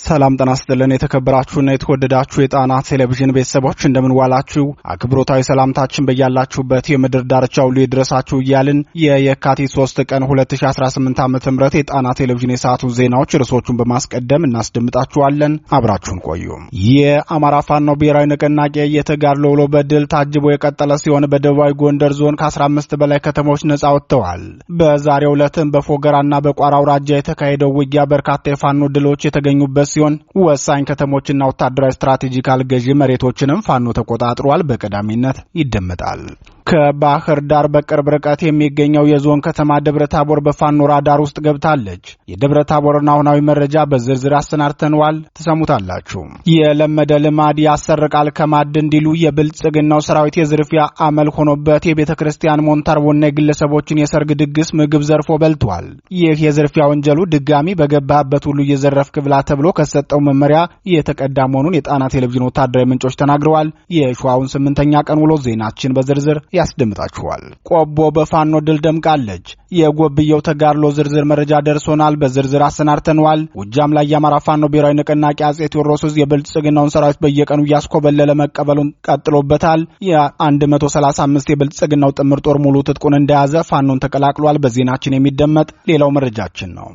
ሰላም ጤና ይስጥልን የተከበራችሁና የተወደዳችሁ የጣና ቴሌቪዥን ቤተሰቦች እንደምን ዋላችሁ። አክብሮታዊ ሰላምታችን በያላችሁበት የምድር ዳርቻ ሁሉ ይድረሳችሁ እያልን የየካቲት 3 ቀን 2018 ዓ.ም የጣና ቴሌቪዥን የሰዓቱ ዜናዎች ርዕሶቹን በማስቀደም እናስደምጣችኋለን። አብራችሁን ቆዩ። የአማራ ፋኖ ብሔራዊ ንቅናቄ የተጋድሎ ውሎ በድል ታጅቦ የቀጠለ ሲሆን በደቡባዊ ጎንደር ዞን ከ15 በላይ ከተሞች ነጻ ወጥተዋል። በዛሬው ዕለትም በፎገራና በቋራ አውራጃ የተካሄደው ውጊያ በርካታ የፋኖ ድሎች የተገኙበት ሲሆን ወሳኝ ከተሞችና ወታደራዊ ስትራቴጂካል ገዢ መሬቶችንም ፋኖ ተቆጣጥሯል። በቀዳሚነት ይደመጣል። ከባህር ዳር በቅርብ ርቀት የሚገኘው የዞን ከተማ ደብረ ታቦር በፋኖ ራዳር ውስጥ ገብታለች። የደብረ ታቦርና አሁናዊ መረጃ በዝርዝር አሰናድተነዋል፣ ትሰሙታላችሁ። የለመደ ልማድ ያሰርቃል ከማድ እንዲሉ የብልጽግናው ሰራዊት የዝርፊያ አመል ሆኖበት የቤተ ክርስቲያን ሞንታርቦና የግለሰቦችን የሰርግ ድግስ ምግብ ዘርፎ በልቷል። ይህ የዝርፊያ ወንጀሉ ድጋሚ በገባበት ሁሉ እየዘረፍክ ብላ ተብሎ ከሰጠው መመሪያ የተቀዳ መሆኑን የጣና ቴሌቪዥን ወታደራዊ ምንጮች ተናግረዋል። የሸዋውን 8ኛ ቀን ውሎ ዜናችን በዝርዝር ያስደምጣችኋል። ቆቦ በፋኖ ድል ደምቃለች። የጎብየው ተጋድሎ ዝርዝር መረጃ ደርሶናል፣ በዝርዝር አሰናድተነዋል። ጎጃም ላይ የአማራ ፋኖ ብሔራዊ ንቅናቄ አጼ ቴዎድሮስ የብልጽግናውን ሰራዊት በየቀኑ እያስኮበለለ መቀበሉን ቀጥሎበታል። የ135 የብልጽግናው ጥምር ጦር ሙሉ ትጥቁን እንደያዘ ፋኖን ተቀላቅሏል። በዜናችን የሚደመጥ ሌላው መረጃችን ነው።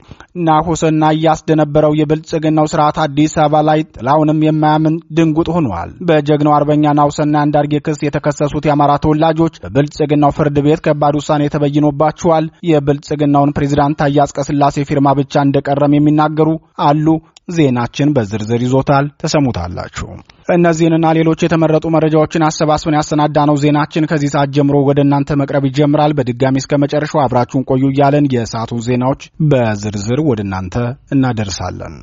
ናሁስና እያስደነበረው የብልጽግናው ስርዓት አዲስ አበባ ላይ ጥላውንም የማያምን ድንጉጥ ሆኗል። በጀግናው አርበኛ ናሁስና አንዳርጌ ክስ የተከሰሱት የአማራ ተወላጆች በብልጽግናው ፍርድ ቤት ከባድ ውሳኔ ተበይኖባቸዋል። የብልጽግናውን ፕሬዝዳንት ታዬ አጽቀሥላሴ ፊርማ ብቻ እንደቀረም የሚናገሩ አሉ። ዜናችን በዝርዝር ይዞታል፣ ተሰሙታላችሁ። እነዚህንና ሌሎች የተመረጡ መረጃዎችን አሰባስበን ያሰናዳነው ዜናችን ከዚህ ሰዓት ጀምሮ ወደ እናንተ መቅረብ ይጀምራል። በድጋሚ እስከ መጨረሻው አብራችሁን ቆዩ እያለን የሰዓቱን ዜናዎች በዝርዝር ወደ እናንተ እናደርሳለን።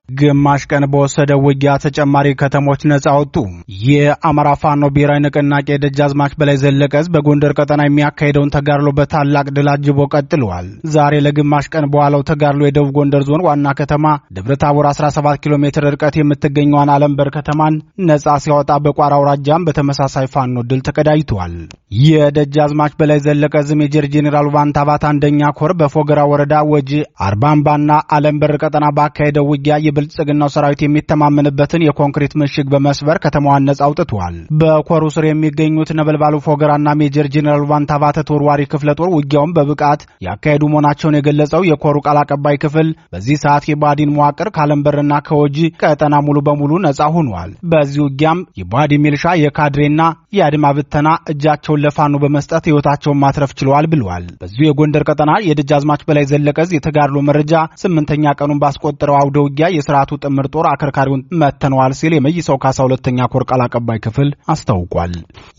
ግማሽ ቀን በወሰደው ውጊያ ተጨማሪ ከተሞች ነጻ ወጡ። የአማራ ፋኖ ብሔራዊ ንቅናቄ ደጃዝማች በላይ ዘለቀ በጎንደር ቀጠና የሚያካሄደውን ተጋድሎ በታላቅ ድል አጅቦ ቀጥሏል። ዛሬ ለግማሽ ቀን በኋላው ተጋድሎ የደቡብ ጎንደር ዞን ዋና ከተማ ደብረ ታቦር 17 ኪሎ ሜትር ርቀት የምትገኘዋን አለምበር ከተማን ነጻ ሲያወጣ በቋራ አውራጃም በተመሳሳይ ፋኖ ድል ተቀዳጅቷል። የደጃዝማች በላይ ዘለቀ ሜጀር ጄኔራል ባንታባት አንደኛ ኮር በፎገራ ወረዳ ወጂ አርባምባና አለምበር ቀጠና ባካሄደው ውጊያ የብልጽግናው ሰራዊት የሚተማመንበትን የኮንክሪት ምሽግ በመስበር ከተማዋን ነጻ አውጥቷል። በኮሩ ስር የሚገኙት ነበልባሉ ፎገራና ሜጀር ጄኔራል ባንታባት ተወርዋሪ ክፍለ ጦር ውጊያውን በብቃት ያካሄዱ መሆናቸውን የገለጸው የኮሩ ቃል አቀባይ ክፍል በዚህ ሰዓት የባዲን መዋቅር ካለምበርና ከወጂ ቀጠና ሙሉ በሙሉ ነጻ ሆኗል። በዚህ ውጊያም የባዲ ሚልሻ የካድሬና የአድማ ብተና እጃቸውን ለፋኖ በመስጠት ህይወታቸውን ማትረፍ ችለዋል ብለዋል። በዚሁ የጎንደር ቀጠና የደጃዝማች በላይ ዘለቀ የተጋድሎ መረጃ 8ኛ ቀኑን ባስቆጠረው አውደ ውጊያ የስርዓቱ ጥምር ጦር አከርካሪውን መተነዋል ሲል የመይሰው ካሳ 2ኛ ኮር ቃል አቀባይ ክፍል አስታውቋል።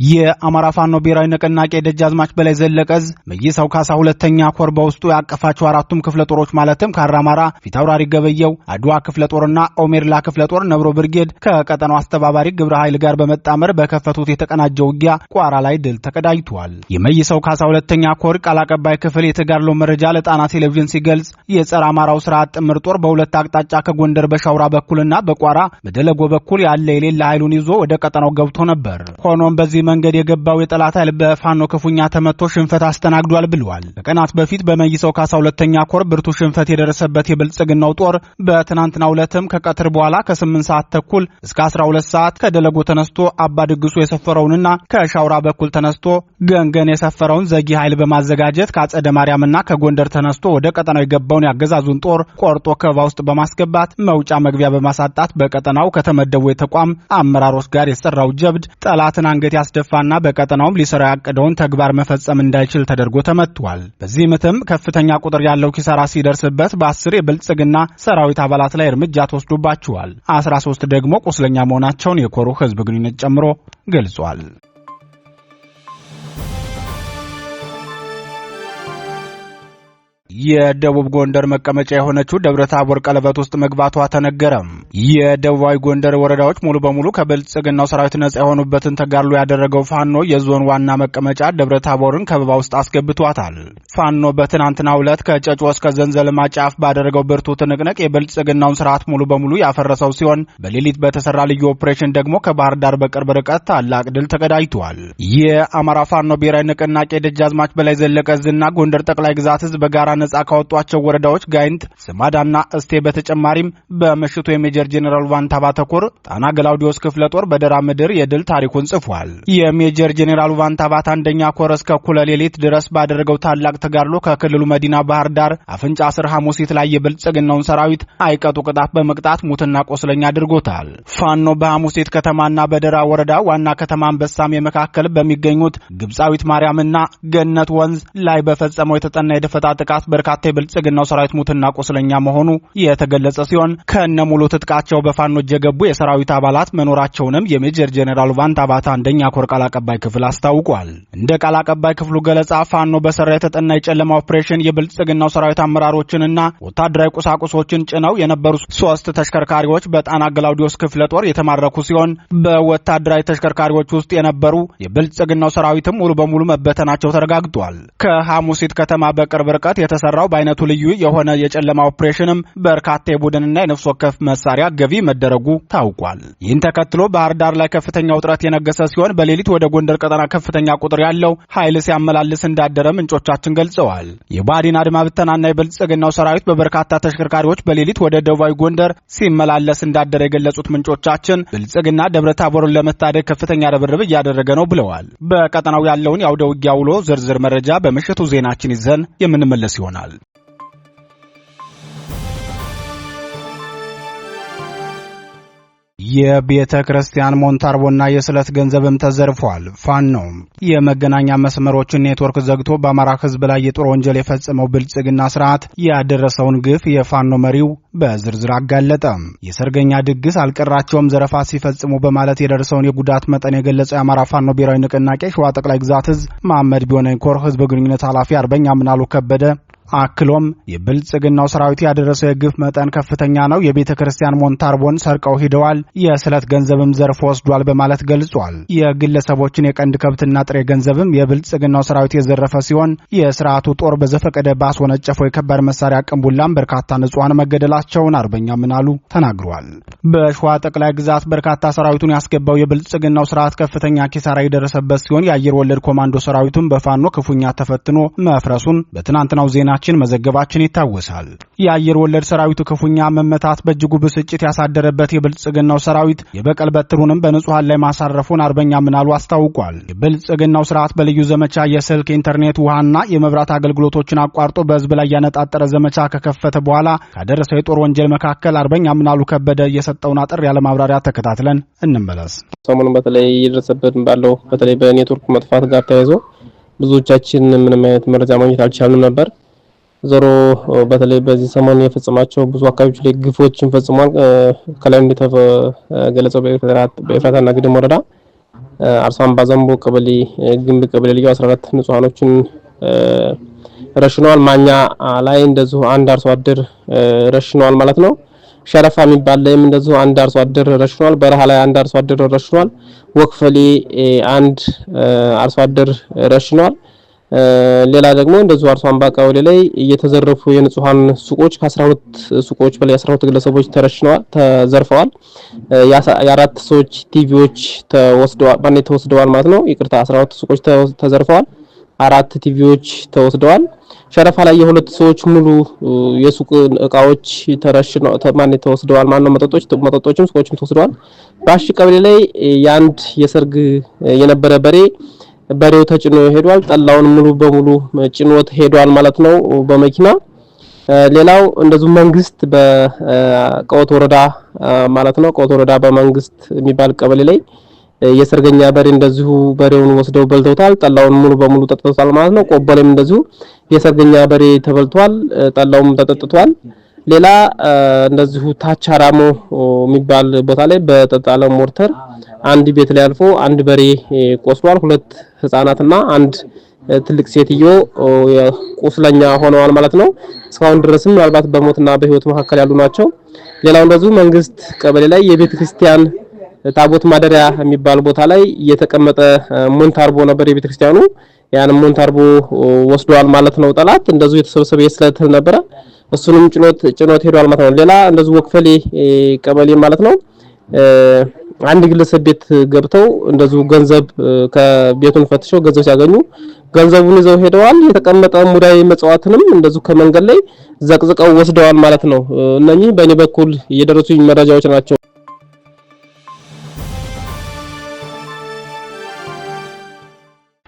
የአማራ ፋኖ ብሔራዊ ንቅናቄ ደጃዝማች በላይ ዘለቀ መይሰው ካሳ 2ኛ ኮር በውስጡ ያቀፋቸው አራቱም ክፍለ ጦሮች ማለትም ካራማራ፣ ፊታውራሪ ገበየው፣ አድዋ ክፍለ ጦርና ኦሜርላ ክፍለ ጦር ነብሮ ብርጌድ ከቀጠናው አስተባባሪ ግብረ ኃይል ጋር በመጣመር በከፈቱት የተቀናጀ ውጊያ ቋራ ላይ ድል ተቀዳጅቷል። የመይሰው ካሳ 2ኛ ኮር ቃል አቀባይ ክፍል የተጋድሎ መረጃ ለጣና ቴሌቪዥን ሲገልጽ የጸረ አማራው ስርዓት ጥምር ጦር በሁለት አቅጣጫ ከጎንደር በሻውራ በኩልና በቋራ በደለጎ በኩል ያለ የሌላ ኃይሉን ይዞ ወደ ቀጠናው ገብቶ ነበር። ሆኖም በዚህ መንገድ የገባው የጠላት ኃይል በፋኖ ክፉኛ ተመቶ ሽንፈት አስተናግዷል ብለዋል። ከቀናት በፊት በመይሰው ካሳ 2ኛ ኮር ብርቱ ሽንፈት የደረሰበት የብልጽግናው ጦር በትናንትናው ዕለትም ከቀትር በኋላ ከ8 ሰዓት ተኩል እስከ 12 ሰዓት ከደለጎ ተነስቶ አባ ድግሱ የሰፈረውንና ከሻውራ በኩል ተነስቶ ገንገን የሰፈረውን ዘጊ ኃይል በማዘጋጀት ከአጸደ ማርያምና ከጎንደር ተነስቶ ወደ ቀጠናው የገባውን ያገዛዙን ጦር ቆርጦ ከበባ ውስጥ በማስገባት መውጫ መግቢያ በማሳጣት በቀጠናው ከተመደቡ የተቋም አመራሮች ጋር የሰራው ጀብድ ጠላትን አንገት ያስደፋና በቀጠናውም ሊሰራ ያቀደውን ተግባር መፈጸም እንዳይችል ተደርጎ ተመቷል። በዚህ ምትም ከፍተኛ ቁጥር ያለው ኪሳራ ሲደርስበት በ10 የብልጽግና ሰራዊት አባላት ላይ እርምጃ ተወስዶባቸዋል። 13 ደግሞ ቁስለኛ መሆናቸውን የኮሩ ህዝብ ግንኙነት ጨምሮ ገልጿል። የደቡብ ጎንደር መቀመጫ የሆነችው ደብረታቦር ቀለበት ውስጥ መግባቷ ተነገረ። የደቡባዊ ጎንደር ወረዳዎች ሙሉ በሙሉ ከብልጽግናው ሰራዊት ነጻ የሆኑበትን ተጋድሎ ያደረገው ፋኖ የዞን ዋና መቀመጫ ደብረታቦርን ከበባ ውስጥ አስገብቷታል። ፋኖ በትናንትናው ዕለት ከጨጮ እስከ ዘንዘልማ ጫፍ ባደረገው ብርቱ ትንቅንቅ የብልጽግናውን ስርዓት ሙሉ በሙሉ ያፈረሰው ሲሆን በሌሊት በተሰራ ልዩ ኦፕሬሽን ደግሞ ከባህር ዳር በቅርብ ርቀት ታላቅ ድል ተቀዳጅቷል። የአማራ ፋኖ ብሔራዊ ንቅናቄ ደጃዝማች በላይ ዘለቀ ዝና ጎንደር ጠቅላይ ግዛት ህዝብ በጋራ ነጻ ካወጧቸው ወረዳዎች ጋይንት፣ ስማዳና እስቴ በተጨማሪም በምሽቱ የሜጀር ጄኔራል ዋንታ ባተኮር ጣና ገላውዲዮስ ክፍለ ጦር በደራ ምድር የድል ታሪኩን ጽፏል። የሜጀር ጄኔራል ዋንታ ባት አንደኛ ኮር እስከ እኩለ ሌሊት ድረስ ባደረገው ታላቅ ተጋድሎ ከክልሉ መዲና ባህር ዳር አፍንጫ ስር ሐሙሲት ላይ የብልጽግናውን ሰራዊት አይቀጡ ቅጣት በመቅጣት ሙትና ቆስለኛ አድርጎታል። ፋኖ በሐሙሲት ከተማና በደራ ወረዳ ዋና ከተማ አንበሳሜ መካከል በሚገኙት ግብጻዊት ማርያምና ገነት ወንዝ ላይ በፈጸመው የተጠና የደፈጣ ጥቃት በርካታ የብልጽግናው ሰራዊት ሙትና ቆስለኛ መሆኑ የተገለጸ ሲሆን ከነሙሉ ትጥቃቸው በፋኖ የገቡ የሰራዊት አባላት መኖራቸውንም የሜጀር ጄኔራል ዋንታ ባት አንደኛ ኮር ቃል አቀባይ ክፍል አስታውቋል። እንደ ቃል አቀባይ ክፍሉ ገለጻ ፋኖ በሰራ የተጠና የጨለማ ኦፕሬሽን የብልጽግናው ሰራዊት አመራሮችንና ወታደራዊ ቁሳቁሶችን ጭነው የነበሩ 3 ተሽከርካሪዎች በጣና ገላውዲዮስ ክፍለ ጦር የተማረኩ ሲሆን በወታደራዊ ተሽከርካሪዎች ውስጥ የነበሩ የብልጽግናው ሰራዊትም ሙሉ በሙሉ መበተናቸው ተረጋግጧል። ከሐሙሲት ከተማ በቅርብ ርቀት የተሰራው በአይነቱ ልዩ የሆነ የጨለማ ኦፕሬሽንም በርካታ የቡድንና የነፍስ ወከፍ መሳሪያ ገቢ መደረጉ ታውቋል። ይህን ተከትሎ ባህር ዳር ላይ ከፍተኛ ውጥረት የነገሰ ሲሆን በሌሊት ወደ ጎንደር ቀጠና ከፍተኛ ቁጥር ያለው ኃይል ሲያመላልስ እንዳደረ ምንጮቻችን ገልጸዋል። የባዲን አድማ ብተናና የብልጽግናው ሰራዊት በበርካታ ተሽከርካሪዎች በሌሊት ወደ ደቡባዊ ጎንደር ሲመላለስ እንዳደረ የገለጹት ምንጮቻችን ብልጽግና ደብረታቦርን ለመታደግ ከፍተኛ ርብርብ እያደረገ ነው ብለዋል። በቀጠናው ያለውን የአውደ ውጊያ ውሎ ዝርዝር መረጃ በምሽቱ ዜናችን ይዘን የምንመለስ ይሆናል። የቤተ ክርስቲያን ሞንታርቦና የስለት ገንዘብም ተዘርፏል። ፋኖ የመገናኛ መስመሮችን ኔትወርክ ዘግቶ በአማራ ሕዝብ ላይ የጦር ወንጀል የፈጸመው ብልጽግና ስርዓት ያደረሰውን ግፍ የፋኖ መሪው በዝርዝር አጋለጠ። የሰርገኛ ድግስ አልቀራቸውም ዘረፋ ሲፈጽሙ በማለት የደረሰውን የጉዳት መጠን የገለጸው የአማራ ፋኖ ብሔራዊ ንቅናቄ ሸዋ ጠቅላይ ግዛት ዕዝ መሐመድ ቢሆነኝ ኮር ህዝብ ግንኙነት ኃላፊ አርበኛ ምናሉ ከበደ አክሎም የብልጽግናው ሰራዊት ያደረሰው የግፍ መጠን ከፍተኛ ነው፣ የቤተ ክርስቲያን ሞንታርቦን ሰርቀው ሂደዋል፣ የስለት ገንዘብም ዘርፎ ወስዷል በማለት ገልጿል። የግለሰቦችን የቀንድ ከብትና ጥሬ ገንዘብም የብልጽግናው ሰራዊት የዘረፈ ሲሆን የስርዓቱ ጦር በዘፈቀደ ባስወነጨፈው የከባድ መሳሪያ ቅንቡላም በርካታ ንጹሃን መገደላቸውን አርበኛ ምናሉ ተናግረዋል። በሸዋ ጠቅላይ ግዛት በርካታ ሰራዊቱን ያስገባው የብልጽግናው ስርዓት ከፍተኛ ኪሳራ የደረሰበት ሲሆን የአየር ወለድ ኮማንዶ ሰራዊቱን በፋኖ ክፉኛ ተፈትኖ መፍረሱን በትናንትናው ዜና መዘገባችን ይታወሳል። የአየር ወለድ ሰራዊቱ ክፉኛ መመታት በእጅጉ ብስጭት ያሳደረበት የብልጽግናው ሰራዊት የበቀል በትሩንም በንጹሃን ላይ ማሳረፉን አርበኛ ምናሉ አስታውቋል። የብልጽግናው ስርዓት በልዩ ዘመቻ የስልክ፣ ኢንተርኔት፣ ውሃና የመብራት አገልግሎቶችን አቋርጦ በህዝብ ላይ ያነጣጠረ ዘመቻ ከከፈተ በኋላ ካደረሰው የጦር ወንጀል መካከል አርበኛ ምናሉ ከበደ የሰጠውን አጥር ያለ ማብራሪያ ተከታትለን እንመለስ። ሰሞኑን በተለይ እየደረሰብን ባለው በተለይ በኔትወርክ መጥፋት ጋር ተያይዞ ብዙዎቻችን ምንም አይነት መረጃ ማግኘት አልቻልንም ነበር። ዞሮ በተለይ በዚህ ሰሞን የፈጸማቸው ብዙ አካባቢዎች ላይ ግፎችን ፈጽሟል። ከላይ እንደተገለጸው በኤፍራታና ግድም ወረዳ አርሶ አምባ ዘንቦ ቀበሌ ግንብ ቀበሌ ልዩ 14 ንጹሃኖችን ረሽኗል። ማኛ ላይ እንደዚሁ አንድ አርሶ አደር ረሽኗል ማለት ነው። ሸረፋ የሚባል ላይም እንደዚሁ አንድ አርሶ አደር ረሽኗል። በረሃ ላይ አንድ አርሶ አደር ረሽኗል። ወክፈሌ አንድ አርሶ አደር ረሽኗል። ሌላ ደግሞ እንደዚሁ አርሶ አምባ ቀበሌ ላይ እየተዘረፉ የንጹሃን ሱቆች ከ12 ሱቆች በላይ 12 ግለሰቦች ተዘርፈዋል። የአራት ሰዎች ቲቪዎች ተወስደዋል ማለት ነው። ይቅርታ 12 ሱቆች ተዘርፈዋል፣ 4 ቲቪዎች ተወስደዋል። ሸረፋ ላይ የሁለት ሰዎች ሙሉ የሱቅ እቃዎች ተወስደዋል ማለት ነው። መጠጦችም ሱቆችም ተወስደዋል። ባሽ ቀበሌ ላይ የአንድ የሰርግ የነበረ በሬው ተጭኖ ሄዷል። ጠላውን ሙሉ በሙሉ ጭኖት ሄዷል ማለት ነው በመኪና። ሌላው እንደዚሁ መንግስት በቀወት ወረዳ ማለት ነው ቀወት ወረዳ በመንግስት የሚባል ቀበሌ ላይ የሰርገኛ በሬ እንደዚሁ በሬውን ወስደው በልተውታል። ጠላውን ሙሉ በሙሉ ጠጥተውታል ማለት ነው። ቆቦሌም እንደዚሁ የሰርገኛ በሬ ተበልቷል፣ ጠላውም ተጠጥቷል። ሌላ እንደዚሁ ታቻራሞ የሚባል ቦታ ላይ በተጣለ ሞርተር አንድ ቤት ላይ አልፎ አንድ በሬ ቆስሏል። 2 ህፃናትና አንድ ትልቅ ሴትዮ ቁስለኛ ሆነዋል ማለት ነው። እስካሁን ድረስም ምናልባት በሞትና በህይወት መካከል ያሉ ናቸው። ሌላው እንደዚሁ መንግስት ቀበሌ ላይ የቤተ ክርስቲያን ታቦት ማደሪያ የሚባል ቦታ ላይ የተቀመጠ ሞንታርቦ ነበር የቤተ ክርስቲያኑ። ያን ሞንታርቦ ወስዷል ማለት ነው ጠላት። እንደዚሁ የተሰበሰበ የስለት ነበረ እሱንም ጭኖት ሄዷል ማለት ነው። ሌላ እንደዚሁ ወክፈሌ ቀበሌ ማለት ነው አንድ ግለሰብ ቤት ገብተው እንደዚሁ ገንዘብ ከቤቱን ፈትሸው ገንዘብ ሲያገኙ ገንዘቡን ይዘው ሄደዋል። የተቀመጠ ሙዳይ መጽዋትንም እንደዚሁ ከመንገድ ላይ ዘቅዝቀው ወስደዋል ማለት ነው። እነኚህ በእኔ በኩል የደረሱኝ መረጃዎች ናቸው።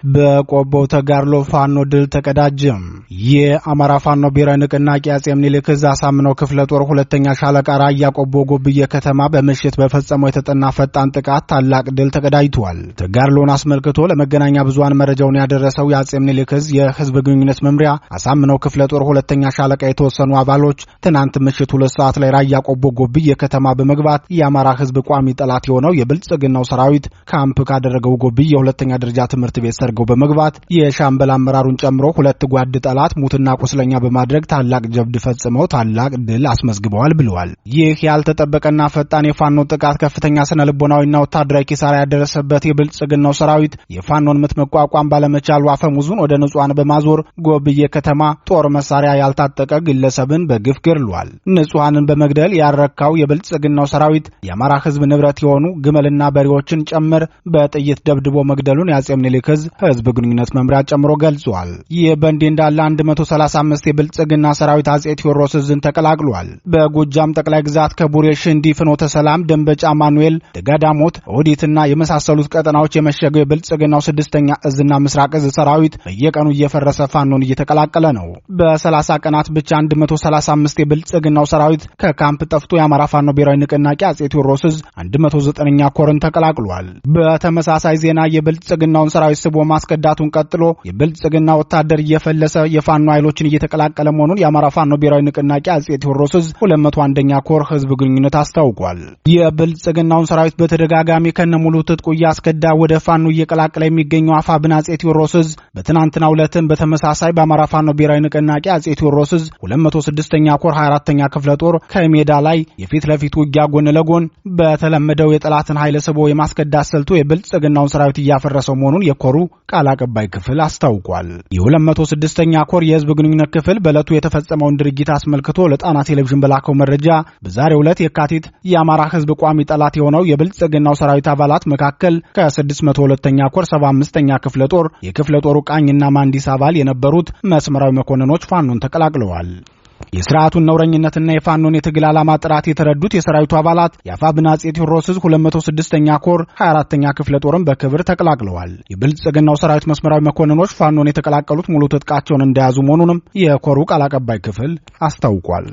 በቆቦ ተጋድሎ ፋኖ ድል ተቀዳጀም። የአማራ ፋኖ ብሔራዊ ንቅናቄ አጼ ምኒልክ ዕዝ አሳምነው ክፍለ ጦር ሁለተኛ ሻለቃ ራያ ቆቦ ጎብዬ ከተማ በምሽት በፈጸመው የተጠና ፈጣን ጥቃት ታላቅ ድል ተቀዳጅቷል። ተጋድሎን አስመልክቶ ለመገናኛ ብዙሃን መረጃውን ያደረሰው የአጼ ምኒልክ ዕዝ የህዝብ ግንኙነት መምሪያ አሳምነው ክፍለ ጦር ሁለተኛ ሻለቃ የተወሰኑ አባሎች ትናንት ምሽት 2 ሰዓት ላይ ራያ ቆቦ ጎብዬ ከተማ በመግባት የአማራ ህዝብ ቋሚ ጠላት የሆነው የብልጽግናው ሰራዊት ካምፕ ካደረገው ጎብዬ ሁለተኛ ደረጃ ትምህርት ቤት ሰርገው በመግባት የሻምበል አመራሩን ጨምሮ 2 ጓድ ጠላት ሙትና ቁስለኛ በማድረግ ታላቅ ጀብድ ፈጽመው ታላቅ ድል አስመዝግበዋል ብለዋል። ይህ ያልተጠበቀና ፈጣን የፋኖ ጥቃት ከፍተኛ ስነ ልቦናዊና ወታደራዊ ኪሳራ ያደረሰበት የብልጽግናው ሰራዊት የፋኖን ምት መቋቋም ባለመቻሉ አፈሙዙን ወደ ንጹሃን በማዞር ጎብዬ ከተማ ጦር መሳሪያ ያልታጠቀ ግለሰብን በግፍ ገድሏል። ንጹሃንን በመግደል ያረካው የብልጽግናው ሰራዊት የአማራ ህዝብ ንብረት የሆኑ ግመልና በሬዎችን ጭምር በጥይት ደብድቦ መግደሉን የአጼ ምኒልክ ዕዝ ህዝብ ግንኙነት መምሪያ ጨምሮ ገልጿል። ይህ በእንዲህ እንዳለ 135 የብልጽግና ሰራዊት አጼ ቴዎድሮስ ዕዝን ተቀላቅሏል። በጎጃም ጠቅላይ ግዛት ከቡሬ ሽንዲ፣ ፍኖተ ሰላም፣ ደንበጫ፣ ማኑኤል፣ ደጋዳሞት፣ ኦዲትና የመሳሰሉት ቀጠናዎች የመሸገው የብልጽግናው 6ኛ ዕዝና ምስራቅ ዕዝ ሰራዊት በየቀኑ እየፈረሰ ፋኖን እየተቀላቀለ ነው። በ30 ቀናት ብቻ 135 የብልጽግናው ሰራዊት ከካምፕ ጠፍቶ የአማራ ፋኖ ብሔራዊ ንቅናቄ አጼ ቴዎድሮስ ዕዝ 109ኛ ኮርን ተቀላቅሏል። በተመሳሳይ ዜና የብልጽግናውን ሰራዊት ስቦ ማስከዳቱን ቀጥሎ የብልጽግና ወታደር እየፈለሰ የፋኖ ኃይሎችን እየተቀላቀለ መሆኑን የአማራ ፋኖ ብሔራዊ ንቅናቄ አጼ ቴዎድሮስ ዕዝ 201ኛ ኮር ህዝብ ግንኙነት አስታውቋል። የብልጽግናውን ሰራዊት በተደጋጋሚ ከነሙሉ ትጥቁ እያስከዳ ወደ ፋኖ እየቀላቀለ የሚገኘው አፋብን አጼ ቴዎድሮስ ዕዝ በትናንትናው ዕለትም በተመሳሳይ በአማራ ፋኖ ብሔራዊ ንቅናቄ አጼ ቴዎድሮስ ዕዝ 206ኛ ኮር 24ኛ ክፍለ ጦር ከሜዳ ላይ የፊት ለፊት ውጊያ ጎን ለጎን በተለመደው የጠላትን ኃይል ስቦ የማስከዳት ስልቱ የብልጽግናውን ሰራዊት እያፈረሰው መሆኑን የኮሩ ቃል አቀባይ ክፍል አስታውቋል። የ206ኛ ኮር የህዝብ ግንኙነት ክፍል በዕለቱ የተፈጸመውን ድርጊት አስመልክቶ ለጣና ቴሌቪዥን በላከው መረጃ በዛሬው ዕለት የካቲት የአማራ ህዝብ ቋሚ ጠላት የሆነው የብልጽግናው ሰራዊት አባላት መካከል ከ602ኛ ኮር 75ኛ ክፍለ ጦር የክፍለ ጦሩ ቃኝና ማንዲስ አባል የነበሩት መስመራዊ መኮንኖች ፋኖን ተቀላቅለዋል። የሥርዓቱን ነውረኝነትና የፋኖን የትግል ዓላማ ጥራት የተረዱት የሰራዊቱ አባላት የአፋብን አጼ ቴዎድሮስ ዕዝ 206ኛ ኮር 24ኛ ክፍለ ጦርን በክብር ተቀላቅለዋል። የብልጽግናው ሰራዊት መስመራዊ መኮንኖች ፋኖን የተቀላቀሉት ሙሉ ትጥቃቸውን እንደያዙ መሆኑንም የኮሩ ቃል አቀባይ ክፍል አስታውቋል።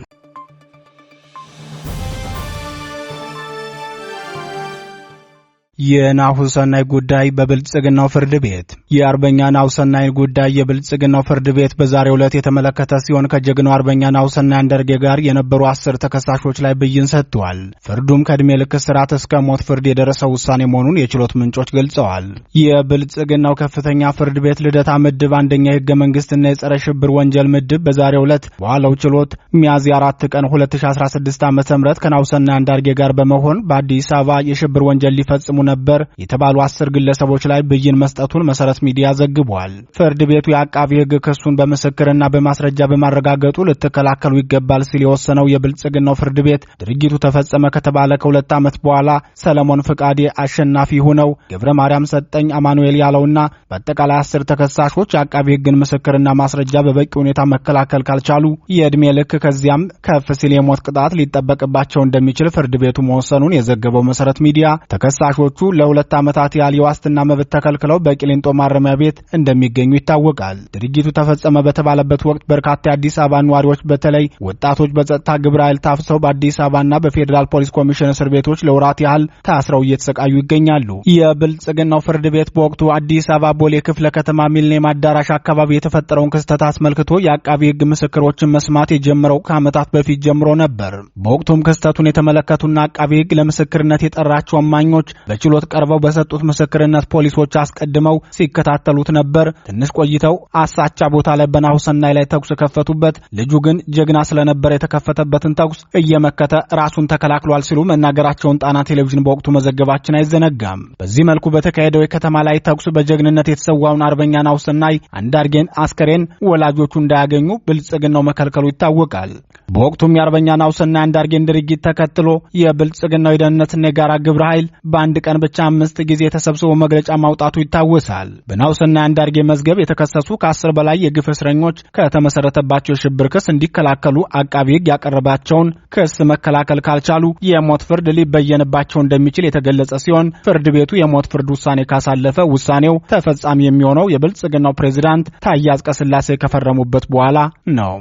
የናሁሰናይ ጉዳይ በብልጽግናው ፍርድ ቤት የአርበኛ ናሁሰናይ ጉዳይ የብልጽግናው ፍርድ ቤት በዛሬው ዕለት የተመለከተ ሲሆን ከጀግናው አርበኛ ናሁሰናይ አንደርጌ ጋር የነበሩ 10 ተከሳሾች ላይ ብይን ሰጥቷል። ፍርዱም ከዕድሜ ልክ እስራት እስከ ሞት ፍርድ የደረሰው ውሳኔ መሆኑን የችሎት ምንጮች ገልጸዋል። የብልጽግናው ከፍተኛ ፍርድ ቤት ልደታ ምድብ አንደኛ የሕገ መንግስትና የጸረ ሽብር ወንጀል ምድብ በዛሬው ዕለት በዋለው ችሎት ሚያዝያ 4 ቀን 2016 ዓ.ም ከናሁሰናይ አንደርጌ ጋር በመሆን በአዲስ አበባ የሽብር ወንጀል ሊፈጽሙ ነበር የተባሉ 10 ግለሰቦች ላይ ብይን መስጠቱን መሰረት ሚዲያ ዘግቧል። ፍርድ ቤቱ የአቃቢ ሕግ ክሱን በምስክርና በማስረጃ በማረጋገጡ ልትከላከሉ ይገባል ሲል የወሰነው የብልጽግናው ፍርድ ቤት ድርጊቱ ተፈጸመ ከተባለ ከ2 ዓመት በኋላ ሰለሞን ፍቃዴ፣ አሸናፊ ሆነው፣ ገብረ ማርያም ሰጠኝ፣ አማኑኤል ያለውና በአጠቃላይ 10 ተከሳሾች የአቃቢ ሕግን ምስክርና ማስረጃ በበቂ ሁኔታ መከላከል ካልቻሉ የዕድሜ ልክ ከዚያም ከፍ ሲል የሞት ቅጣት ሊጠበቅባቸው እንደሚችል ፍርድ ቤቱ መወሰኑን የዘገበው መሰረት ሚዲያ ተከሳሾቹ ለ2 ዓመታት ያህል የዋስትና መብት ተከልክለው በቂሊንጦ ማረሚያ ቤት እንደሚገኙ ይታወቃል። ድርጊቱ ተፈጸመ በተባለበት ወቅት በርካታ የአዲስ አበባ ነዋሪዎች በተለይ ወጣቶች በጸጥታ ግብረ ኃይል ታፍሰው በአዲስ አበባና በፌዴራል ፖሊስ ኮሚሽን እስር ቤቶች ለወራት ያህል ታስረው እየተሰቃዩ ይገኛሉ። የብልጽግናው ፍርድ ቤት በወቅቱ አዲስ አበባ ቦሌ ክፍለ ከተማ ሚሊኒየም አዳራሽ አካባቢ የተፈጠረውን ክስተት አስመልክቶ የአቃቢ ሕግ ምስክሮችን መስማት የጀመረው ከዓመታት በፊት ጀምሮ ነበር። በወቅቱም ክስተቱን የተመለከቱና አቃቢ ሕግ ለምስክርነት የጠራቸው እማኞች በችሎት ቀርበው በሰጡት ምስክርነት ፖሊሶች አስቀድመው ይከታተሉት ነበር። ትንሽ ቆይተው አሳቻ ቦታ ላይ በናሁሰናይ ላይ ተኩስ ከፈቱበት። ልጁ ግን ጀግና ስለነበር የተከፈተበትን ተኩስ እየመከተ ራሱን ተከላክሏል ሲሉ መናገራቸውን ጣና ቴሌቪዥን በወቅቱ መዘገባችን አይዘነጋም። በዚህ መልኩ በተካሄደው የከተማ ላይ ተኩስ በጀግንነት የተሰዋውን አርበኛ ናሁሰናይ አንዳርጌን አስከሬን ወላጆቹ እንዳያገኙ ብልጽግናው መከልከሉ ይታወቃል። በወቅቱም የአርበኛ ናሁሰናይ አንዳርጌን ድርጊት ተከትሎ የብልጽግናው የደህንነትና የጋራ ግብረ ኃይል በአንድ ቀን ብቻ 5 ጊዜ ተሰብስቦ መግለጫ ማውጣቱ ይታወሳል። በናሁሰናይ አንዳርጌ መዝገብ የተከሰሱ ከ10 በላይ የግፍ እስረኞች ከተመሰረተባቸው የሽብር ክስ እንዲከላከሉ አቃቢ ሕግ ያቀረባቸውን ክስ መከላከል ካልቻሉ የሞት ፍርድ ሊበየንባቸው እንደሚችል የተገለጸ ሲሆን ፍርድ ቤቱ የሞት ፍርድ ውሳኔ ካሳለፈ ውሳኔው ተፈጻሚ የሚሆነው የብልጽግናው ፕሬዝዳንት ታዬ አጽቀሥላሴ ከፈረሙበት በኋላ ነው።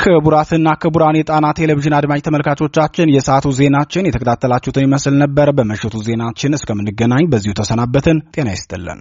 ክቡራትና ክቡራን የጣና ቴሌቪዥን አድማጭ ተመልካቾቻችን የሰዓቱ ዜናችን የተከታተላችሁትን ይመስል ነበር። በምሽቱ ዜናችን እስከምንገናኝ በዚሁ ተሰናበትን። ጤና ይስጥልን።